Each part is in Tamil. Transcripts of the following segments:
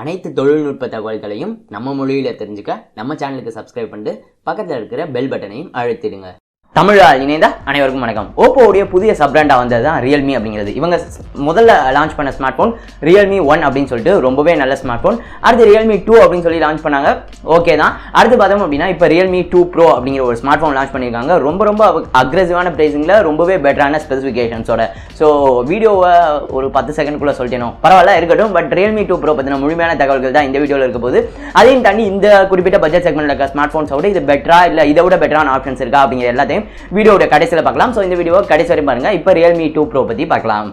அனைத்து தொழில்நுட்ப தகவல்களையும் நம்ம மொழியில் தெரிஞ்சுக்க நம்ம சேனலுக்கு சப்ஸ்கிரைப் பண்ணிட்டு பக்கத்தில் இருக்கிற பெல் பட்டனையும் அழுத்திடுங்க. தமிழால் இணைந்த அனைவருக்கும் வணக்கம். ஓப்போவுடைய புதிய சப்ராண்டாக வந்தது தான் ரியல்மி அப்படிங்கிறது. இவங்க முதல்ல லான்ச் பண்ண ஸ்மார்ட் ஃபோன் ரியல்மி 1 அப்படின்னு சொல்லிட்டு ரொம்பவே நல்ல ஸ்மார்ட் ஃபோன். அடுத்து ரியல்மி 2 அப்படின்னு சொல்லி லான்ச் பண்ணாங்க. ஓகே தான். அடுத்து பார்த்தோம் அப்படின்னா இப்போ ரியல்மி 2 ப்ரோ அப்படிங்கிற ஒரு ஸ்மார்ட் ஃபோன் லான்ச் பண்ணியிருக்காங்க. ரொம்ப அக்ரெசிவான ப்ரைஸிங்கில் ரொம்பவே பெட்டரான ஸ்பெசிஃபிகேஷன்ஸோட. ஸோ வீடியோவை ஒரு 10 செகண்ட்குள்ளே சொல்லிட்டேனோ பரவாயில்ல இருக்கட்டும். பட் ரியல்மி 2 ப்ரோ பற்றின முழுமையான தகவல்கள் தான் இந்த வீடியோவில் இருக்க போது. அதையும் தாண்டி இந்த குறிப்பிட்ட பட்ஜெட் செக்மெண்ட்ல இருக்க ஸ்மார்ட் ஃபோன்ஸோட இது பெட்டரா இல்லை இதை விட பெட்டரான ஆப்ஷன்ஸ் இருக்கா அப்படிங்கிற எல்லாத்தையும் வீடியோட கடைசியில் பார்க்கலாம். ஸோ இந்த வீடியோ கடைசி வரை பாருங்க. இப்போ ரியல்மி 2 ப்ரோ பற்றி பார்க்கலாம்.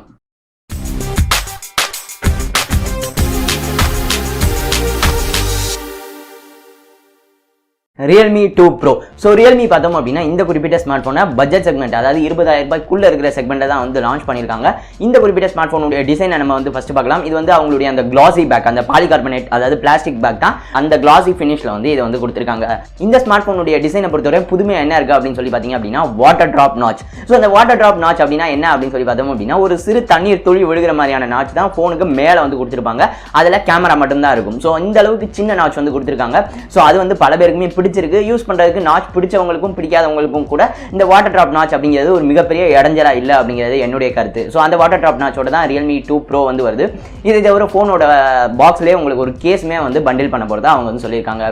Realme 2 bro. ஸோ ரியல்மி பார்த்தோம் அப்படின்னா இந்த குறிப்பிட்ட ஸ்மார்ட் ஃபோனை பட்ஜெட் செக்மெண்ட், அதாவது 20,000 ரூபாய்க்குள்ள இருக்கிற செக்மெண்ட்டை தான் வந்து லான்ச் பண்ணியிருக்காங்க. இந்த குறிப்பிட்ட ஸ்மார்ட் ஃபோனுடைய டிசைனை நம்ம வந்து ஃபர்ஸ்ட் பார்க்கலாம். இது வந்து அவங்களுடைய அந்த கிளாசி பேக், அந்த பாலிகார்பனேட் அதாவது பிளாஸ்டிக் பேக் தான் அந்த கிளாசி ஃபினிஷில் வந்து இதை வந்து கொடுத்துருக்காங்க. இந்த ஸ்மார்ட் ஃபோனுடைய டிசைனை பொறுத்தவரை புதுமையாக என்ன இருக்குது அப்படின்னு சொல்லி பார்த்தீங்க அப்படின்னா வாட்டர் ட்ராப் நாச். ஸோ அந்த வாட்டர் ட்ராப் நாச் அப்படின்னா என்ன அப்படின்னு சொல்லி பார்த்தோம் அப்படின்னா ஒரு சிறு தண்ணீர் துளி விழுகிற மாதிரியான நாச் தான் ஃபோனுக்கு மேலே வந்து கொடுத்துருப்பாங்க. அதில் கேமரா மட்டும்தான் இருக்கும். ஸோ இந்த அளவுக்கு சின்ன நாச் வந்து கொடுத்துருக்காங்க. ஸோ அது வந்து பல பேருக்குமே பிடிச்சிருக்கு. யூஸ் பண்றதுக்கு நாச் பிடிச்சவங்களுக்கும் பிடிக்காதவங்களுக்கும் கூட இந்த வாட்டர் ட்ராப் நாச் அப்படிங்கிறது ஒரு மிகப்பெரிய இடைஞ்சலா இல்லை அப்படிங்கிறது என்னுடைய கருத்து. ஸோ அந்த வாட்டர் ட்ராப் நாச்சோட தான் ரியல்மி 2 ப்ரோ வந்து வருது. இதை தவிர ஃபோனோட பாக்ஸ்லேயே உங்களுக்கு ஒரு கேஸுமே வந்து பண்டில் பண்ண போகிறதா அவங்க வந்து சொல்லியிருக்காங்க.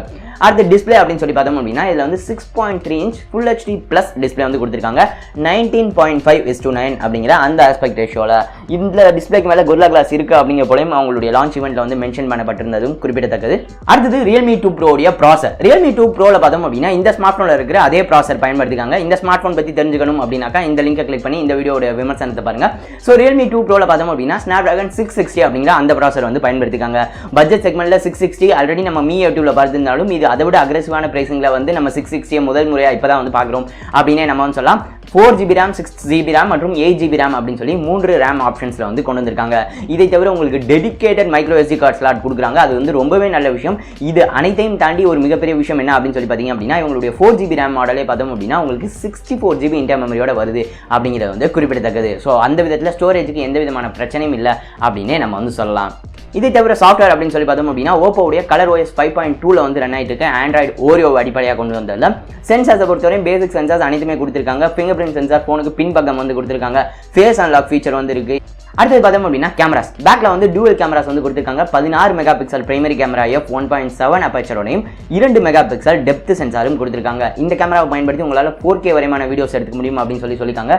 அடுத்து டிஸ்பிளே அப்படின்னு சொல்லி பார்த்தோம் அப்படின்னா இதில் வந்து 6.3 inch full HD plus display வந்து கொடுத்துருக்காங்க. 19.5:9 அப்படிங்கிற அந்த ஆஸ்பெக்ட் ரேஷியோவில் இந்த டிஸ்பிளேக்கு மேலே கொரில்லா கிளாஸ் இருக்குது அப்படிங்கிற போலையும் அவங்களுடைய லான்ச் ஈவெண்ட்டில் வந்து மென்ஷன் பண்ணப்பட்டிருந்ததும் குறிப்பிடத்தக்கது. அடுத்தது ரியல்மி 2 ப்ரோடைய ப்ராசர். ரியல்மி 2 ப்ரோவில் பார்த்தோம் அப்படின்னா இந்த ஸ்மார்ட் ஃபோனில் இருக்கிற அதே ப்ராசர் பயன்படுத்திக்காங்க. இந்த ஸ்மார்ட் ஃபோன் பற்றி தெரிஞ்சுக்கணும் அப்படின்னாக்கா இந்த லிங்கை கிளிக் பண்ணி இந்த வீடியோட விமர்சனத்தை பாருங்க. ஸோ ரியல்மி 2 ப்ரோவில் பார்த்தோம் அப்படின்னா ஸ்னாப்டிராகன் 660 அப்படிங்கிற அந்த ப்ராசர் வந்து பயன்படுத்திக்காங்க. பட்ஜெட் செக்மெண்ட்டில் 660 ஆல்ரெடி நம்ம Mi A2ல பார்த்துருந்தாலும் இது அதை விட அக்ரெசிவான பிரைசிங்கில் வந்து நம்ம 660 முதல் முறையாக இப்போ தான் வந்து பார்க்குறோம் அப்படின்னே நம்ம வந்து சொல்லலாம். 4GB RAM, 6GB RAM மற்றும் 8GB RAM அப்படின்னு சொல்லி 3 RAM ஆப்ஷன்ஸில் வந்து கொண்டு வந்திருக்காங்க. இதை தவிர உங்களுக்கு dedicated micro SD card slot கொடுக்குறாங்க. அது வந்து ரொம்பவே நல்ல விஷயம். இது அனைத்தையும் தாண்டி ஒரு மிகப்பெரிய விஷயம் என்ன அப்படின்னு சொல்லி பார்த்தீங்க அப்படின்னா இவங்களுடைய 4GB RAM மாடலே பார்த்தோம் அப்படின்னா உங்களுக்கு 64GB இன்டர் மெமரியோட வருது அப்படிங்கிறது வந்து குறிப்பிடத்தக்கது. ஸோ அந்த விதத்தில் ஸ்டோரேஜுக்கு எந்த விதமான பிரச்சனையும் இல்லை அப்படின்னே நம்ம வந்து சொல்லலாம். இதை தவிர சாஃப்ட்வேர் அப்படின்னு சொல்லி பார்த்தோம் அப்படின்னா ஓப்போவுடைய ColorOS 5.2ல வந்து ரன் ஆகிட்டு இருக்க ஆண்ட்ராய்டு ஓரியோ அடிப்படையாக கொண்டு வந்ததில்ல. சென்சார்ஸை பொறுத்தவரையும் பேசிக் சென்சார்ஸ் அனைத்துமே கொடுத்துருக்காங்க. ஃபிங்கர் பிரிண்ட் சென்சார் ஃபோனுக்கு பின் பக்கம் வந்து கொடுத்துருக்காங்க. ஃபேஸ் அன்லாக் ஃபீச்சர் வந்து இருக்கு. அடுத்தது பார்த்தோம் அப்படின்னா கேமராஸ். பேக்ல வந்து டூவல் கேமராஸ் வந்து கொடுத்துருக்காங்க. 16 mega pixel primary camera f1.7 அப்பேச்சரோடையும் 2 மெகா பிக்சல் டெப்த் சென்சாரும் கொடுத்துருக்காங்க. இந்த கேமராவை பயன்படுத்தி உங்களால் 4K வரைமான வீடியோஸ் எடுத்துக்க முடியும் அப்படின்னு சொல்லியிருக்காங்க.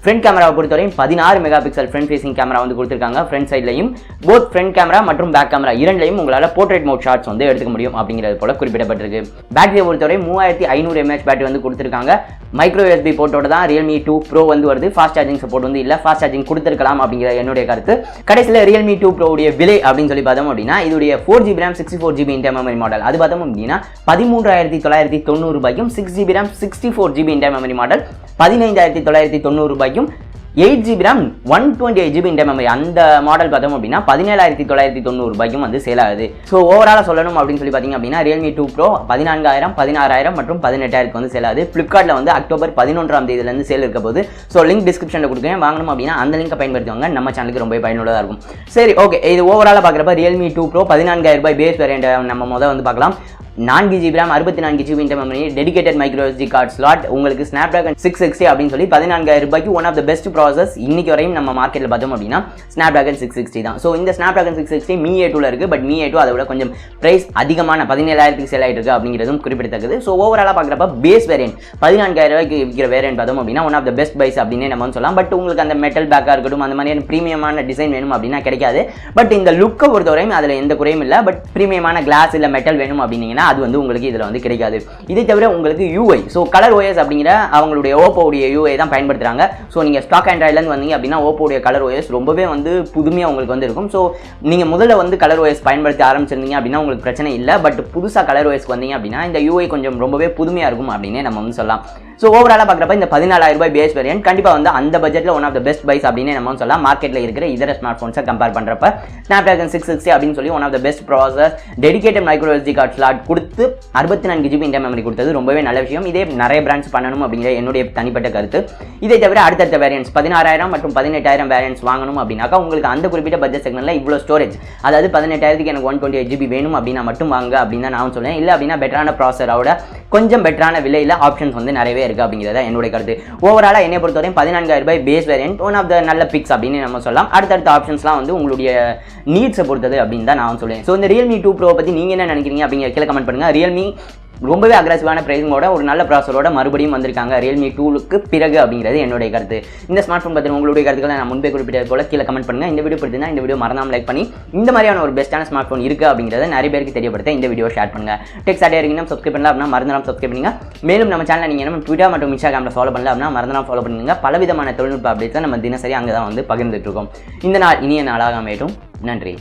ஃப்ரண்ட் கேமராவை பொறுத்தவரையும் 16 mega pixel front facing camera வந்து கொடுத்துருக்காங்க. ஃப்ரண்ட் சைட்லையும் போத் ஃப்ரண்ட் கேமரா மற்றும் பேக் கேமரா இரண்டையும் உங்களால் போர்ட்ரேட் மோட் ஷாட்ஸ் வந்து எடுத்துக்க முடியும் அப்படிங்கிறது போல குறிப்பிடப்பட்டிருக்கு. பேட்டரியை பொறுத்தவரை 3500 mAh பேட்டரி வந்து கொடுத்துருக்காங்க. மைக்ரோ USB போர்ட்டோட தான் ரியல்மி 2 ப்ரோ வந்து வருது. ஃபாஸ்ட் சார்ஜிங் சப்போர்ட் வந்து இல்லை. ஃபாஸ்ட் சார்ஜிங் கொடுத்துருக்கலாம் அப்படிங்கிற என்னுடைய கருத்து. கடைசியில் ரியல்மி 2 ப்ரோவுடைய விலை அப்படின்னு சொல்லி பார்த்தோம் அப்படின்னா இதோடைய 4GB RAM 64GB inter memory model அது பார்த்தோம் அப்படின்னா 13,990 ரூபாய்க்கும், 6GB RAM 64GB inter memory model 15,990 ரூபாய்க்கும், 8GB RAM 128GB inter memory அந்த மாடல் பார்த்தோம் அப்படின்னா 17,990 ரூபாய்க்கும் வந்து சேல் ஆகுது. ஸோ ஓவராலாக சொல்லணும் அப்படின்னு சொல்லி பார்த்தீங்க அப்படின்னா ரியல்மி 2 ப்ரோ 14,000, 16,000 மற்றும் 18,000 வந்து சேல் ஆகுது. ஃப்ளிப்கார்ட்டில் வந்து அக்டோபர் 11ஆம் தேதியிலேருந்து சேல் இருக்க போது. ஸோ லிங்க் டிஸ்கிரிப்ஷனில் கொடுக்குறேன். வாங்கணும் அப்படின்னா அந்த லிங்கை பயன்படுத்துவாங்க. நம்ம சேனலுக்கு ரொம்ப பயனுள்ளதாக இருக்கும். சரி, ஓகே. இது ஓவராலாக பார்க்குறப்ப ரியல்மி 2 ப்ரோ 14,000 ரூபாய் பேஸ் வேரியண்ட் நம்ம வந்து பார்க்கலாம். 4GB RAM 64GB inter memory dedicated micro SD card slot உங்களுக்கு ஸ்னாப்டிராகன் 660 அப்படின்னு சொல்லி 14,000 ரூபாய்க்கு one of the best process இன்னைக்கு வரையும் நம்ம மார்க்கெட்டில் பார்த்தோம் அப்படின்னா ஸ்னாப்டிராகன் 660 தான். ஸோ இந்த ஸ்னாப்டிராகன் 660 Mi A2ல இருக்குது. பட் Mi A2 அதை விட கொஞ்சம் பிரைஸ் அதிகமான 17,000க்கு சேல் ஆகிட்டு இருக்குது அப்படிங்கிறதும் குறிப்பிடத்தக்கது. ஸோ ஓவராலாக பார்க்குறப்ப பேஸ் வேரியன்ட் 14,000 ரூபாய்க்கு விற்கிற வேரியன்ட் பார்த்தோம் அப்படின்னா one of the best buys அப்படின்னு நம்ம சொல்லலாம். பட் உங்களுக்கு அந்த மெட்டல் பேக்காக இருக்கட்டும் அந்த மாதிரியான ப்ரீமியமான டிசைன் வேணும் அப்படின்னா கிடைக்காது. பட் இந்த லுக்கை பொறுத்தவரையும் அதில் எந்த குறையும் இல்லை. பட் ப்ரீமியமான கிளாஸ் இல்லை மெட்டல் வேணும் அப்படின்னீங்கன்னா அது வந்து உங்களுக்கு இதில் வந்து கிடைக்காது. இதை தவிர உங்களுக்கு UI, ஸோ ColorOS அப்படிங்கிற அவங்களுடைய ஓப்போவுடைய UI தான் பயன்படுத்துகிறாங்க. ஸோ நீங்கள் ஸ்டாக் ஆண்ட்ராய்ட்லேருந்து வந்தீங்க அப்படின்னா ஓப்போவுடைய ColorOS ரொம்பவே வந்து புதுமையாக உங்களுக்கு வந்து இருக்கும். ஸோ நீங்கள் முதல்ல வந்து ColorOS பயன்படுத்தி ஆரம்பிச்சிருந்தீங்க அப்படின்னா உங்களுக்கு பிரச்சனை இல்லை. பட் புதுசாக ColorOS வந்தீங்க அப்படின்னா இந்த UI கொஞ்சம் ரொம்பவே புதுமையாக இருக்கும் அப்படின்னே நம்ம வந்து சொல்லலாம். ஸோ ஓவராலாக பார்க்குறப்ப இந்த 14,000 ரூபாய் பேஸ் வேரியன்ட் கண்டிப்பாக வந்து அந்த பட்ஜெட்டில் one of the best buys அப்படின்னு நம்ம சொல்லலாம். மார்க்கெட்டில் இருக்கிற இதர ஸ்மார்ட் ஃபோன்ஸை கம்பேர் பண்ணுறப்ப Snapdragon 660 அப்படின்னு சொல்லி one of the best process, dedicated micro SD card slot கொடுத்து 64 GB இன்டர் மெமரி கொடுத்தது ரொம்பவே நல்ல விஷயம். இதே நிறைய பிராண்ட்ஸ் பண்ணணும் அப்படிங்கிற என்னுடைய தனிப்பட்ட கருத்து. இதை தவிர அடுத்தடுத்த வேரியன்ட்ஸ் 16,000 மற்றும் 18,000 வேரியன்ட்ஸ் வாங்கணும் அப்படின்னாக்கா உங்களுக்கு அந்த குறிப்பிட்ட பட்ஜெட் செக்மெண்ட்ல இவ்வளோ ஸ்டோரேஜ், அதாவது 18,000க்கு எனக்கு 128 GB வேணும் அப்படின்னா மட்டும் வாங்க அப்படின்னு நான் சொல்லுவேன். இல்லை அப்படின்னா பெட்டரான ப்ராசரோட கொஞ்சம் பெட்டரான விலையில் ஆப்ஷன்ஸ் வந்து நிறையவே இருக்குது அப்படிங்கிறத என்னுடைய கருத்து. ஓவராலாக என்னை பொறுத்தவரையும் 14,000 ரூபாய் base variant one of the நல்ல பிக்ஸ் அப்படின்னு நம்ம சொல்லலாம். அடுத்தடுத்த ஆப்ஷன்ஸ்லாம் வந்து உங்களுடைய நீட்ஸை பொறுத்தது அப்படின்னு தான் நான் சொல்லுவேன். ஸோ இந்த Realme 2 Pro பற்றி நீங்கள் என்ன நினைக்கிறீங்க அப்படிங்கிற கீழே கமெண்ட் பண்ணுங்கள். Realme ரொம்பவே அக்ரெசிவான பிரைஸிங்கோட ஒரு நல்ல ப்ராசரோட மறுபடியும் வந்திருக்காங்க Realme 2க்கு பிறகு அப்படிங்கிறது என்னுடைய கருத்து. இந்த ஸ்மார்ட் ஃபோன் பற்றி உங்களுடைய கருத்துக்களை நான் முன்பே குறிப்பிட்டது போல கீழே கமெண்ட் பண்ணுங்கள். இந்த வீடியோ பிடிச்சிருந்தா இந்த வீடியோ மறந்தாமல் லைக் பண்ணி இந்த மாதிரியான ஒரு பெஸ்ட்டான ஸ்மார்ட் ஃபோன் இருக்குது அப்படிங்கிறத நிறைய பேருக்கு தெரியப்படுத்த இந்த வீடியோ ஷேர் பண்ணுங்கள். டெக்ஸ் ஆடியா இருக்கீங்கன்னா சப்ஸ்கிரைப் பண்ணலாம் அப்படின்னா மறந்துடாம சப்ஸ்கிரைப் பண்ணுங்க. மேலும் நம்ம சேனலை நீங்கள் நம்ம ட்விட்டர் மற்றும் இன்ஸ்டாகிராமில் ஃபாலோ பண்ணல அப்படின்னா மறந்துடாம ஃபாலோ பண்ணுங்க. பலவிதமான தொழில்நுட்ப அப்டேட்ஸை நம்ம தினசரி அங்கே தான் வந்து பகிர்ந்துட்டு இருக்கோம். இந்த நாள் இனிய நாளாக அமையட்டும். நன்றி.